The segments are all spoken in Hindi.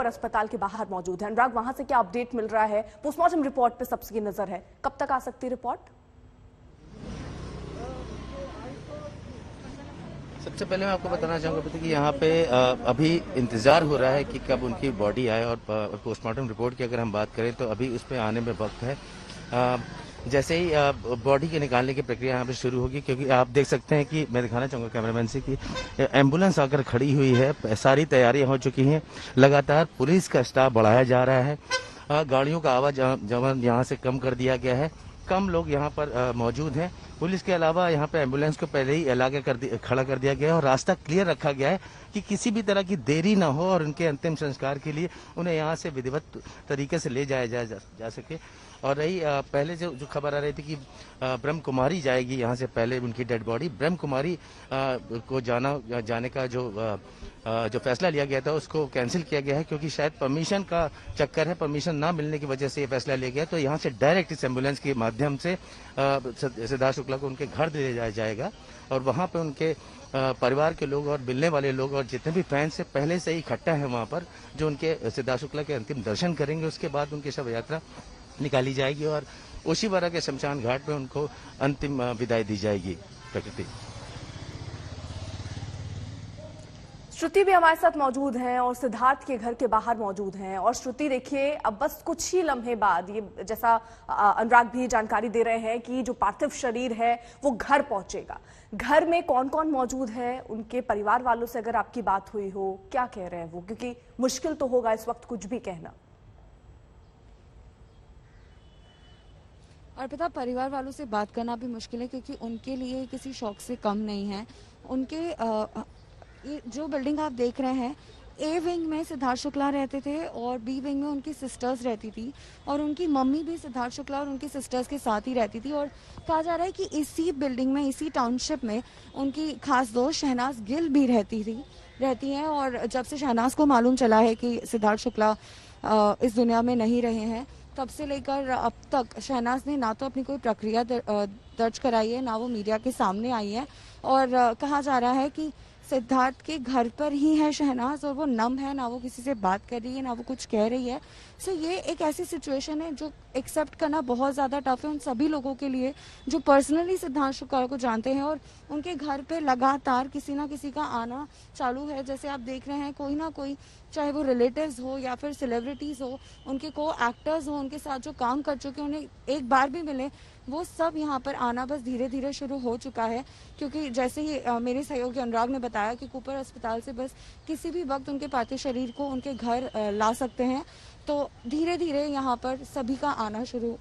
कूपर अस्पताल के बाहर मौजूद है। अनुराग, वहां से क्या अपडेट मिल रहा है? पोस्टमार्टम रिपोर्ट पे सबकी नजर है, कब तक आ सकती है रिपोर्ट? सबसे पहले मैं आपको बताना चाहूँगा कि यहाँ पे अभी इंतजार हो रहा है कि कब उनकी बॉडी आए, और पोस्टमार्टम रिपोर्ट की अगर हम बात करें तो अभी उस पर आने में वक्त है। जैसे ही बॉडी के निकालने की प्रक्रिया यहाँ पे शुरू होगी, क्योंकि आप देख सकते हैं कि मैं दिखाना चाहूँगा कैमरामैन से कि एम्बुलेंस आकर खड़ी हुई है, सारी तैयारियां हो चुकी हैं, लगातार पुलिस का स्टाफ बढ़ाया जा रहा है, गाड़ियों का आवाजाही यहाँ से कम कर दिया गया है, कम लोग यहाँ पर मौजूद हैं। पुलिस के अलावा यहाँ पे एम्बुलेंस को पहले ही खड़ा कर दिया गया है और रास्ता क्लियर रखा गया है कि किसी भी तरह की देरी ना हो और उनके अंतिम संस्कार के लिए उन्हें यहाँ से विधिवत तरीके से ले जाया जा सके। और रही पहले जो खबर आ रही थी कि ब्रह्म कुमारी जाएगी यहाँ से पहले उनकी डेड बॉडी, ब्रह्म कुमारी को जाने का जो फैसला लिया गया था उसको कैंसिल किया गया है, क्योंकि शायद परमिशन का चक्कर है, परमिशन ना मिलने की वजह से ये फैसला लिया गया। तो यहाँ से डायरेक्ट इस एम्बुलेंस के माध्यम से सिद्धार्थ शुक्ला को उनके घर ले जाया जाएगा और वहाँ पे उनके परिवार के लोग और मिलने वाले लोग और जितने भी फैंस से पहले से ही इकट्ठा है वहाँ पर, जो उनके सिद्धार्थ शुक्ला के अंतिम दर्शन करेंगे। उसके बाद उनकी शव यात्रा निकाली जाएगी और ओशीवारा के शमशान घाट पे उनको अंतिम विदाई दी जाएगी। प्रकृति श्रुति भी हमारे साथ मौजूद हैं और सिद्धार्थ के घर के बाहर मौजूद हैं। और श्रुति, देखिए अब बस कुछ ही लम्हे बाद, ये जैसा अनुराग भी जानकारी दे रहे हैं कि जो पार्थिव शरीर है वो घर पहुंचेगा। घर में कौन कौन मौजूद है? उनके परिवार वालों से अगर आपकी बात हुई हो, क्या कह रहे हैं वो? क्योंकि मुश्किल तो होगा इस वक्त कुछ भी कहना। और पता, परिवार वालों से बात करना भी मुश्किल है क्योंकि उनके लिए किसी शौक से कम नहीं है। उनके ये जो बिल्डिंग आप देख रहे हैं, ए विंग में सिद्धार्थ शुक्ला रहते थे और बी विंग में उनकी सिस्टर्स रहती थी और उनकी मम्मी भी सिद्धार्थ शुक्ला और उनकी सिस्टर्स के साथ ही रहती थी। और कहा जा रहा है कि इसी बिल्डिंग में, इसी टाउनशिप में उनकी खास दोस्त शहनाज गिल भी रहती हैं। और जब से शहनाज को मालूम चला है कि सिद्धार्थ शुक्ला इस दुनिया में नहीं रहे हैं, तब से लेकर अब तक शहनाज ने ना तो अपनी कोई प्रक्रिया दर्ज कराई है, ना वो मीडिया के सामने आई है। और कहा जा रहा है कि सिद्धार्थ के घर पर ही है शहनाज और वो नम है, ना वो किसी से बात कर रही है, ना वो कुछ कह रही है। सो ये एक ऐसी सिचुएशन है जो एक्सेप्ट करना बहुत ज़्यादा टफ है उन सभी लोगों के लिए जो पर्सनली सिद्धार्थ शुक्ला को जानते हैं और उनके घर पे लगातार किसी ना किसी का आना चालू है। जैसे आप देख रहे हैं, कोई ना कोई, चाहे वो रिलेटिव्स हो या फिर सेलिब्रिटीज़ हो, उनके को एक्टर्स हो, उनके साथ जो काम कर चुके उन्हें एक बार भी मिले, वो सब यहाँ पर आना बस धीरे धीरे शुरू हो चुका है। क्योंकि जैसे ही मेरे सहयोगी अनुराग ने बताया कि कूपर अस्पताल से बस किसी भी वक्त उनके पार्थिव शरीर को उनके घर ला सकते हैं, तो धीरे धीरे यहाँ पर सभी का आना शुरू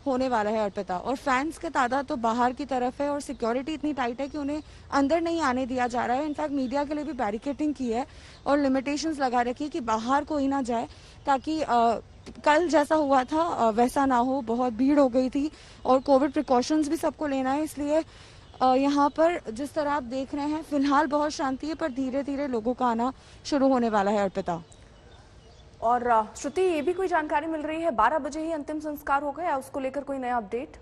होने वाला है। अर्पिता, और फैंस का तादाद तो बाहर की तरफ है और सिक्योरिटी इतनी टाइट है कि उन्हें अंदर नहीं आने दिया जा रहा है। इनफैक्ट मीडिया के लिए भी बैरिकेडिंग की है और लिमिटेशंस लगा रखी है कि बाहर कोई ना जाए, ताकि कल जैसा हुआ था वैसा ना हो। बहुत भीड़ हो गई थी और कोविड प्रिकॉशंस भी सबको लेना है, इसलिए यहाँ पर जिस तरह आप देख रहे हैं फिलहाल बहुत शांति है, पर धीरे धीरे लोगों का आना शुरू होने वाला है। अर्पिता और श्रुति, ये भी कोई जानकारी मिल रही है 12 बजे ही अंतिम संस्कार हो गया, उसको लेकर कोई नया अपडेट?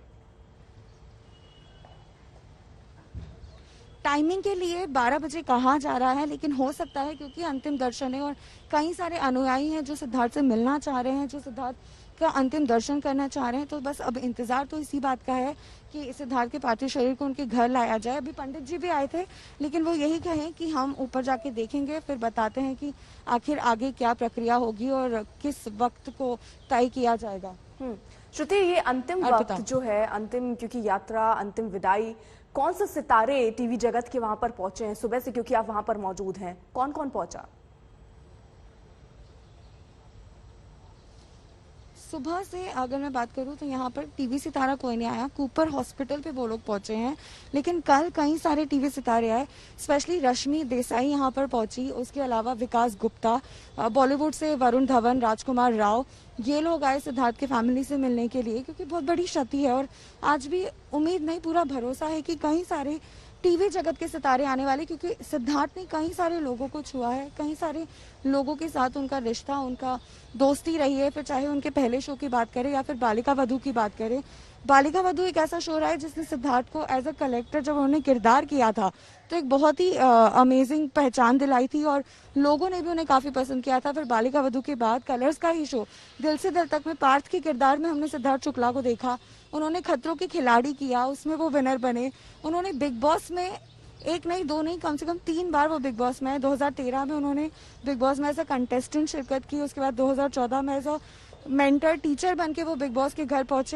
टाइमिंग के लिए 12 बजे कहा जा रहा है, लेकिन हो सकता है क्योंकि अंतिम दर्शन है और कई सारे अनुयायी हैं जो सिद्धार्थ से मिलना चाह रहे हैं, जो सिद्धार्थ का अंतिम दर्शन करना चाह रहे हैं, तो बस अब इंतजार तो इसी बात का है कि सिद्धार्थ के पार्थिव शरीर को उनके घर लाया जाए। अभी पंडित जी भी आए थे, लेकिन वो यही कहें कि हम ऊपर जाके देखेंगे, फिर बताते हैं कि आखिर आगे क्या प्रक्रिया होगी और किस वक्त को तय किया जाएगा। श्रुति, ये अंतिम वक्त जो है, अंतिम क्योंकि यात्रा, अंतिम विदाई, कौन से सितारे टीवी जगत के वहां पर पहुंचे हैं सुबह से? क्योंकि आप वहां पर मौजूद हैं, कौन कौन पहुंचा? सुबह से अगर मैं बात करूं तो यहाँ पर टीवी सितारा कोई नहीं आया, कूपर हॉस्पिटल पे वो लोग पहुंचे हैं। लेकिन कल कई सारे टीवी सितारे आए, स्पेशली रश्मि देसाई यहाँ पर पहुंची, उसके अलावा विकास गुप्ता, बॉलीवुड से वरुण धवन, राजकुमार राव, ये लोग आए सिद्धार्थ के फैमिली से मिलने के लिए, क्योंकि बहुत बड़ी क्षति है। और आज भी उम्मीद नहीं, पूरा भरोसा है कि कई सारे टीवी जगत के सितारे आने वाले, क्योंकि सिद्धार्थ ने कई सारे लोगों को छुआ है, कई सारे लोगों के साथ उनका रिश्ता, उनका दोस्ती रही है, फिर चाहे उनके पहले शो की बात करें या फिर बालिका वधू की बात करें। बालिका वधू एक ऐसा शो रहा है जिसने सिद्धार्थ को एज अ कलेक्टर जब उन्होंने किरदार किया था तो एक बहुत ही अमेजिंग पहचान दिलाई थी और लोगों ने भी उन्हें काफी पसंद किया था। फिर बालिका वधू के बाद कलर्स का ही शो दिल से दिल तक में पार्थ के किरदार में हमने सिद्धार्थ शुक्ला को देखा। उन्होंने खतरों के खिलाड़ी किया, उसमें वो विनर बने। उन्होंने बिग बॉस में एक नहीं दो नहीं कम से कम 3 बार वो बिग बॉस में 2013 में उन्होंने बिग बॉस में एज अ कंटेस्टेंट शिरकत की। उसके बाद 2014 में एज अ मेंटर टीचर बन के वो बिग बॉस के घर पहुंचे।